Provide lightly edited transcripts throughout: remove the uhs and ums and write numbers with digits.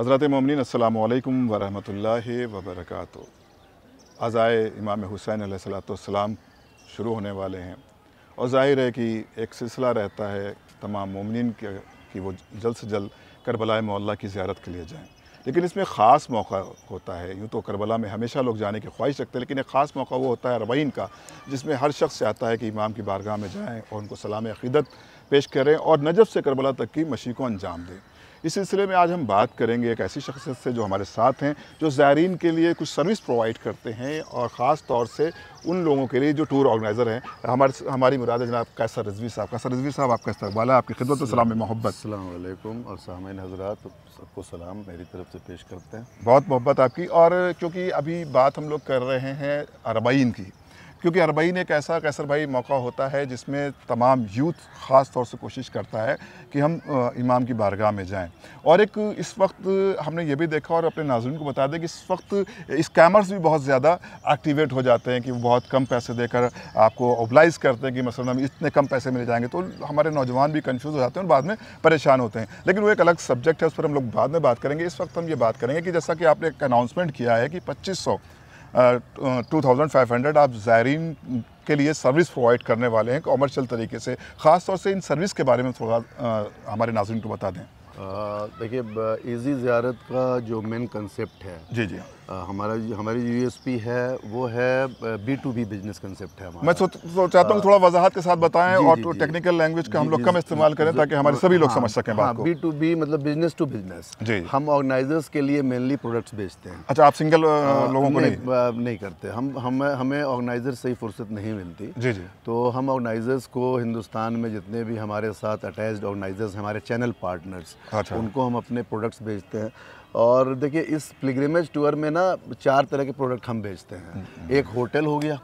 हज़रत मोमिनीन अस्सलामु अलैकुम व रहमतुल्लाहि व बरकातुहू। अज़ाए इमाम हुसैन अलैहिस्सलाम शुरू होने वाले हैं और ज़ाहिर है कि एक सिलसिला रहता है तमाम मोमिनीन कि वो जल्द से जल्द करबला मौला की ज़ियारत के लिए जाएँ। लेकिन इसमें ख़ास मौका होता है। यूँ तो करबला में हमेशा लोग जाने की ख्वाहिश रखते हैं, लेकिन एक ख़ास मौका वो होता है अरबईन का, जिसमें हर शख्स चाहता है कि इमाम की बारगाह में जाएँ और उनको सलाम अक़ीदत पेश करें और नजफ़ से करबला तक की मशी को अंजाम दें। इस सिलसिले में आज हम बात करेंगे एक ऐसी शख्सियत से जो हमारे साथ हैं, जो ज़ायरीन के लिए कुछ सर्विस प्रोवाइड करते हैं और ख़ास तौर से उन लोगों के लिए जो टूर ऑर्गेनाइज़र हैं। हमारी मुराद है जनाब कैसर रिज़वी साहब। कैसर रिज़वी साहब, आपका इस्तक़बाल है, आपकी खिदमत सलाम में मोहब्बत। अस्सलाम वालेकुम और सामईन हज़रात, सबको सलाम मेरी तरफ से पेश करते हैं। बहुत मोहब्बत आपकी। और क्योंकि अभी बात हम लोग कर रहे हैं अरबईन की, क्योंकि अरबईन एक ऐसा कैसर भाई मौका होता है जिसमें तमाम यूथ ख़ास तौर से कोशिश करता है कि हम इमाम की बारगाह में जाएं। और एक इस वक्त हमने ये भी देखा और अपने नाज़रीन को बता दें कि इस वक्त स्कैमर्स भी बहुत ज़्यादा एक्टिवेट हो जाते हैं कि वो बहुत कम पैसे देकर आपको ओबलाइज़ करते हैं कि मसलन हम इतने कम पैसे मिल जाएंगे, तो हमारे नौजवान भी कन्फ्यूज़ हो जाते हैं और बाद में परेशान होते हैं। लेकिन वो एक अलग सब्जेक्ट है, उस पर हम लोग बाद में बात करेंगे। इस वक्त हम ये बात करेंगे कि जैसा कि आपने एक अनाउंसमेंट किया है कि 2500 आप ज़ायरीन के लिए सर्विस प्रोवाइड करने वाले हैं कॉमर्शियल तरीके से। ख़ास तौर से इन सर्विस के बारे में थोड़ा हमारे नाज़रीन को बता दें। देखिए, इजी ज़ियारत का जो मेन कंसेप्ट है, जी हमारी यूएसपी है वो है B2B बिजनेस कंसेप्ट है हमारा। मैं चाहता हूँ थोड़ा वजाहत के साथ बताएं और तो टेक्निकल लैंग्वेज का हम लोग कम इस्तेमाल करें ताकि हमारे सभी लोग समझ सकें बात को। B2B मतलब बिजनेस टू बिजनेस। जी, हम ऑर्गेनाइजर्स के लिए मेनली प्रोडक्ट्स बेचते हैं। अच्छा, आप सिंगल लोगों को नहीं करते। हमें ऑर्गेनाइजर से ही फुर्सत नहीं मिलती। जी। तो हम ऑर्गेनाइजर्स को हिंदुस्तान में जितने भी हमारे साथ अटैच्ड ऑर्गेनाइजर्स हमारे चैनल पार्टनर्स, अच्छा, उनको हम अपने प्रोडक्ट्स बेचते हैं। और देखिए, इस पिलग्रिमेज टूर में ना 4 तरह के प्रोडक्ट हम बेचते हैं। एक होटल हो गया,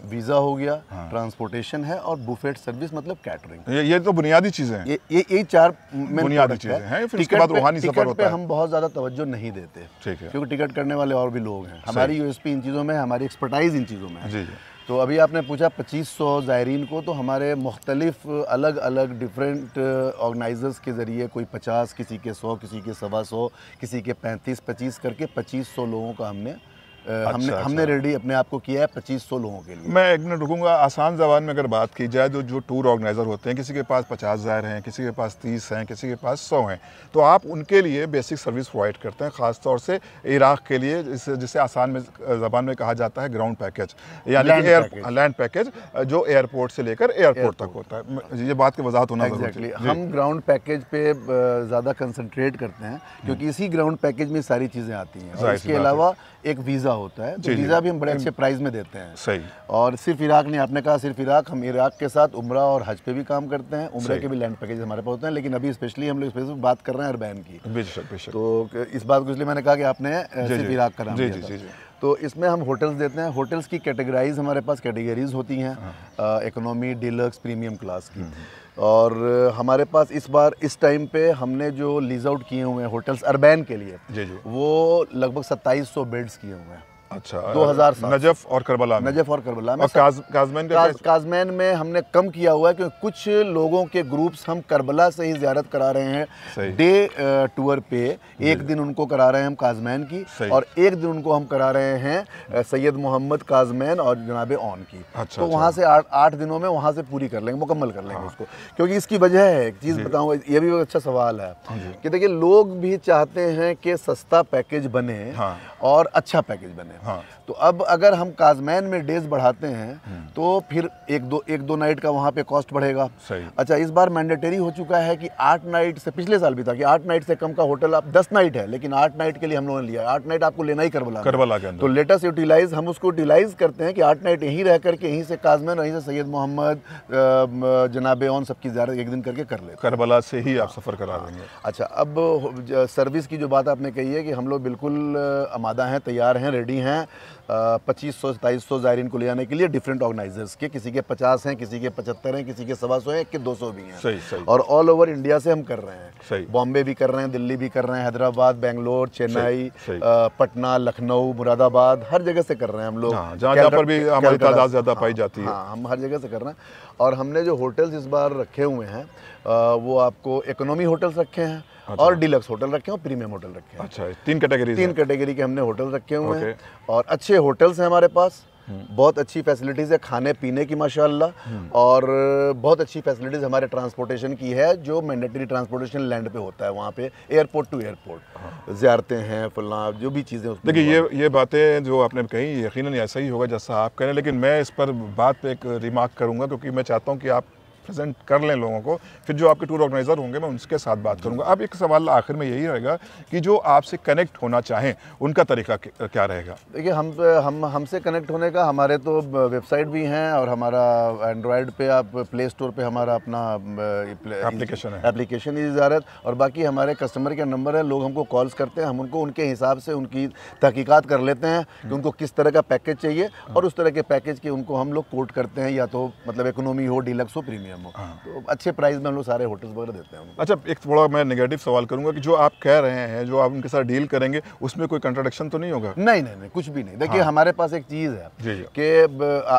वीज़ा हो गया, ट्रांसपोर्टेशन है और बुफेट सर्विस मतलब कैटरिंग। ये तो बुनियादी चीज़ें हैं। ये 4 बुनियादी चीज़ें हैं। फिर उसके बाद रूहानी सफर होता है। हम बहुत ज़्यादा तवज्जो नहीं देते, ठीक है, क्योंकि टिकट करने वाले और भी लोग हैं। हमारी यूएसपी इन चीज़ों में, हमारी एक्सपर्टाइज इन चीज़ों में है। जी। तो अभी आपने पूछा 2500 ज़ायरीन को, तो हमारे मुख्तलिफ अलग अलग डिफरेंट ऑर्गेनाइजर्स के ज़रिए कोई 50, किसी के 100, किसी के 125, किसी के 35-25 करके 2500 लोगों का हमने रेडी अपने आप को किया है 2500 लोगों के लिए। मैं एक मिनट रुकूंगा। आसान ज़बान में अगर बात की जाए तो जो टूर ऑर्गेनाइज़र होते हैं, किसी के पास 50 ज़ायर हैं, किसी के पास 30 हैं, किसी के पास 100 हैं, तो आप उनके लिए बेसिक सर्विस प्रोवाइड करते हैं। ख़ास तौर से इराक़ के लिए जिसे आसान में ज़बान में कहा जाता है ग्राउंड पैकेज, यानी लैंड पैकेज, जो एयरपोर्ट से लेकर एयरपोर्ट तक होता है। ये बात की वजाहत होना ज़रूरी है। हम ग्राउंड पैकेज पे ज़्यादा कंसंट्रेट करते हैं, क्योंकि इसी ग्राउंड पैकेज में सारी चीज़ें आती हैं। और इसके अलावा एक वीज़ा होता है, तो वीज़ा भी हम बड़े अच्छे प्राइस में देते हैं। सही। और सिर्फ इराक़ नहीं, आपने कहा सिर्फ इराक़, हम इराक़ के साथ उम्रा और हज पे भी काम करते हैं। उम्रा के भी लैंड पैकेज हमारे पास होते हैं, लेकिन अभी स्पेशली हम लोग स्पेशली बात कर रहे हैं अरबैन की। बेशक। तो इस बात को इसलिए मैंने कहा कि आपने सिर्फ इराक़ का नाम लिया था। तो इसमें हम होटल्स देते हैं। होटल्स की कैटेगराइज हमारे पास कैटेगरीज होती हैं, इकोनॉमी, डीलक्स, प्रीमियम क्लास की। और हमारे पास इस बार इस टाइम पे हमने जो लीज आउट किए हुए हैं होटल्स अरबैन के लिए, वो लगभग 2700 बेड्स किए हुए हैं। अच्छा, 2007 नजफ़ और करबला में। और काज़मैन में हमने कम किया हुआ है, क्योंकि कुछ लोगों के ग्रुप्स हम करबला से ही ज़ियारत करा रहे हैं डे टूर पे। एक दिन उनको करा रहे हैं हम काज़मैन की, और एक दिन उनको हम करा रहे हैं सैयद मोहम्मद काज़मैन और जनाब ऑन की। तो वहाँ से 8 दिनों में वहाँ से पूरी कर लेंगे, मुकम्मल कर लेंगे उसको। क्योंकि इसकी वजह है, एक चीज़ बताऊँगा, ये भी अच्छा सवाल है कि देखिए, लोग भी चाहते हैं कि सस्ता पैकेज बने और अच्छा पैकेज बने। तो अब अगर हम काज़मैन में डेज बढ़ाते हैं तो फिर एक दो नाइट का वहाँ पे कॉस्ट बढ़ेगा। अच्छा, इस बार मैंडेटरी हो चुका है कि 8 नाइट से, पिछले साल भी था कि 8 नाइट से कम का होटल आप 10 नाइट है, लेकिन 8 नाइट के लिए हम लोगों ने लिया। 8 नाइट आपको लेना ही करबला के अंदर। तो लेटेस्ट यूटिलाइज, हम उसको यूटिलाइज करते हैं कि 8 नाइट यहीं रह करके यहीं से काज़मैन, यहीं से सैयद मोहम्मद, जनाब ऑन सबकी ज़ियारत एक दिन करके कर लेते हैं। करबला से ही आप सफ़र करा देंगे। अच्छा, अब सर्विस की जो बात आपने कही है कि हम लोग बिल्कुल आमादा हैं, तैयार हैं, रेडी हैं 2500-2700 ज़ायरीन को ले जाने के लिए डिफरेंट ऑर्गेनाइजर्स के। किसी के 50 हैं, किसी के 75 हैं, किसी के 125 हैं, कि 200 भी हैं। सही। और ऑल ओवर इंडिया से हम कर रहे हैं। बॉम्बे भी कर रहे हैं, दिल्ली भी कर रहे हैं, हैदराबाद, बेंगलोर, चेन्नई, पटना, लखनऊ, मुरादाबाद, हर जगह से कर रहे हैं हम लोग। जहाँ पर भी हमारी तादाद ज़्यादा पाई जाती है, हम हर जगह से कर रहे हैं। और हमने जो होटल्स इस बार रखे हुए हैं वो आपको इकोनॉमी होटल्स रखे हैं और डिलक्स होटल रखे हैं और प्रीमियम होटल रखे हैं। अच्छा, 3 कैटेगरी के हमने होटल रखे हुए हैं और अच्छे होटल्स हैं हमारे पास, बहुत अच्छी फैसिलिटीज़ है खाने पीने की माशाल्लाह, और बहुत अच्छी फैसिलिटीज़ हमारे ट्रांसपोर्टेशन की है, जो मैंडेटरी ट्रांसपोर्टेशन लैंड पे होता है, वहाँ पे एयरपोर्ट टू एयरपोर्ट ज़ियारतें हैं, फुल्ला जो भी चीज़ें। देखिए ये बातें जो आपने कही यकीनन ऐसा ही होगा जैसा आप कह रहे हैं, लेकिन मैं इस पर बात पे एक रिमार्क करूँगा, क्योंकि मैं चाहता हूँ कि आप प्रेजेंट कर लें लोगों को, फिर जो आपके टूर ऑर्गेनाइज़र होंगे मैं उनके साथ बात करूंगा। अब एक सवाल आखिर में यही रहेगा कि जो आपसे कनेक्ट होना चाहें उनका तरीका क्या रहेगा? देखिए हमसे कनेक्ट होने का हमारे तो वेबसाइट भी हैं, और हमारा एंड्रॉयड पे आप प्ले स्टोर पे हमारा अपना एप्लीकेशन इजारत, और बाकी हमारे कस्टमर के नंबर है, लोग हमको कॉल्स करते हैं, हम उनको उनके हिसाब से उनकी तहकीकात कर लेते हैं कि उनको किस तरह का पैकेज चाहिए, और उस तरह के पैकेज के उनको हम लोग कोट करते हैं, या तो मतलब इकोनॉमी हो, डीलक्स हो, प्रीमियम हो, तो अच्छे प्राइस में हम लोग सारे होटल्स वगैरह देते हैं। अच्छा, एक थोड़ा मैं नेगेटिव सवाल करूंगा कि जो आप कह रहे हैं, जो आप उनके साथ डील करेंगे, उसमें कोई कंट्राडिक्शन तो नहीं होगा? नहीं, कुछ भी नहीं। देखिए हमारे पास एक चीज़ है कि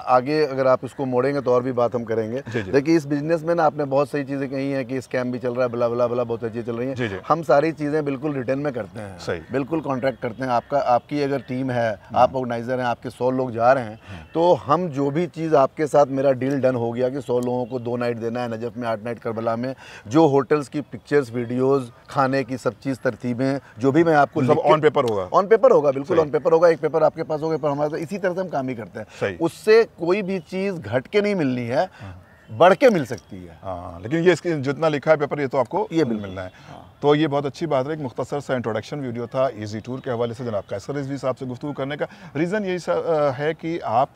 आगे अगर आप इसको मोड़ेंगे तो और भी बात हम करेंगे। देखिए इस बिजनेस में ना आपने बहुत सही चीज़ें कही हैं कि स्कैम भी चल रहा है, बला बला बला, बहुत सारी चीज़ें चल रही हैं। हम सारी चीज़ें बिल्कुल रिटर्न में करते हैं, बिल्कुल कॉन्ट्रैक्ट करते हैं। आपकी अगर टीम है, आप ऑर्गेनाइजर हैं, आपके 100 लोग जा रहे हैं, तो हम जो भी चीज़ आपके साथ मेरा डील डन हो गया कि 100 लोगों को 2 नाइट देना है नजफ़ में, 8 नाइट करबला में, जो होटल्स की पिक्चर्स, वीडियोस, खाने की सब चीज़, तरतीबें, जो भी मैं आपको सब ऑन पेपर होगा? ऑन पेपर होगा, बिल्कुल ऑन पेपर होगा। एक पेपर आपके पास होगा, पर हमारे तो इसी तरह से हम काम ही करते हैं। उससे कोई भी चीज़ घट के नहीं मिलनी है, बढ़ के मिल सकती है। हाँ, लेकिन ये इसकी जितना लिखा है पेपर, ये तो आपको ये बिल मिलना है। तो ये बहुत अच्छी बात है। एक मुख्तसर सा इंट्रोडक्शन वीडियो था इजी टूर के हवाले से जनाब कैसर रिजवी साहब से गुफ्तगू करने का। रीज़न यही है कि आप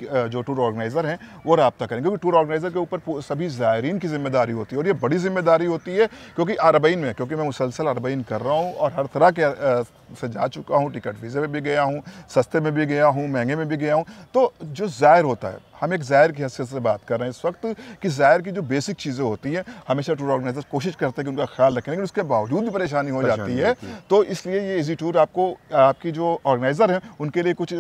जो टूर ऑर्गेनाइज़र हैं वो रब्ता करें, क्योंकि टूर ऑर्गेनाइज़र के ऊपर सभी ज़ायरीन की जिम्मेदारी होती है, और ये बड़ी जिम्मेदारी होती है, क्योंकि अरबईन में, क्योंकि मैं मुसलसल अरबईन कर रहा हूँ और हर तरह के से जा चुका हूँ, टिकट वीज़े में भी गया हूँ, सस्ते में भी गया हूँ, महंगे में भी गया हूँ। तो जो ज़ायर होता है, हम एक ज़ायर की हैसियत से बात कर रहे हैं इस वक्त, कि ज़ायर की जो बेसिक चीज़ें होती हैं हमेशा टूर ऑर्गेनाइज़र कोशिश करते हैं कि उनका ख्याल रखें, लेकिन उसके बावजूद भी परेशानी हो जाती है। तो इसलिए ये इजी टूर आपको, आपकी जो ऑर्गेनाइज़र हैं उनके लिए कुछ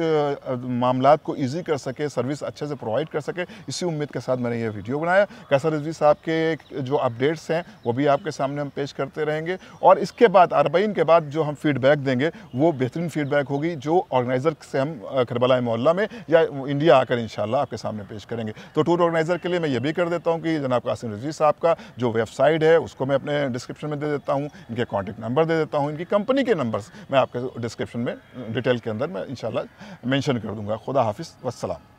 मामलात को ईजी कर सके, सर्विस अच्छे से प्रोवाइड कर सके, इसी उम्मीद के साथ मैंने ये वीडियो बनाया। कैसर रिजवी साहब के जो अपडेट्स हैं वो भी आपके सामने हम पेश करते रहेंगे, और इसके बाद अरबईन के बाद जो हम फीडबैक देंगे वो बेहतरीन फीडबैक होगी, जो ऑर्गेनाइज़र से हम करबला मोहल्ला में या इंडिया आकर इंशाल्लाह आपके सामने पेश करेंगे। तो टूर ऑर्गेनाइज़र के लिए मैं ये भी कर देता हूँ कि जनाब कासिम रिजवी साहब का जो वेबसाइट है उसको मैं अपने डिस्क्रिप्शन में दे देता हूँ, इनके कॉन्टैक्ट नंबर दे देता हूँ, इनकी कंपनी के नंबर्स मैं आपके डिस्क्रिप्शन में डिटेल के अंदर मैं इंशाल्लाह मेंशन कर दूँगा। खुदा हाफिज़, वस्सलाम।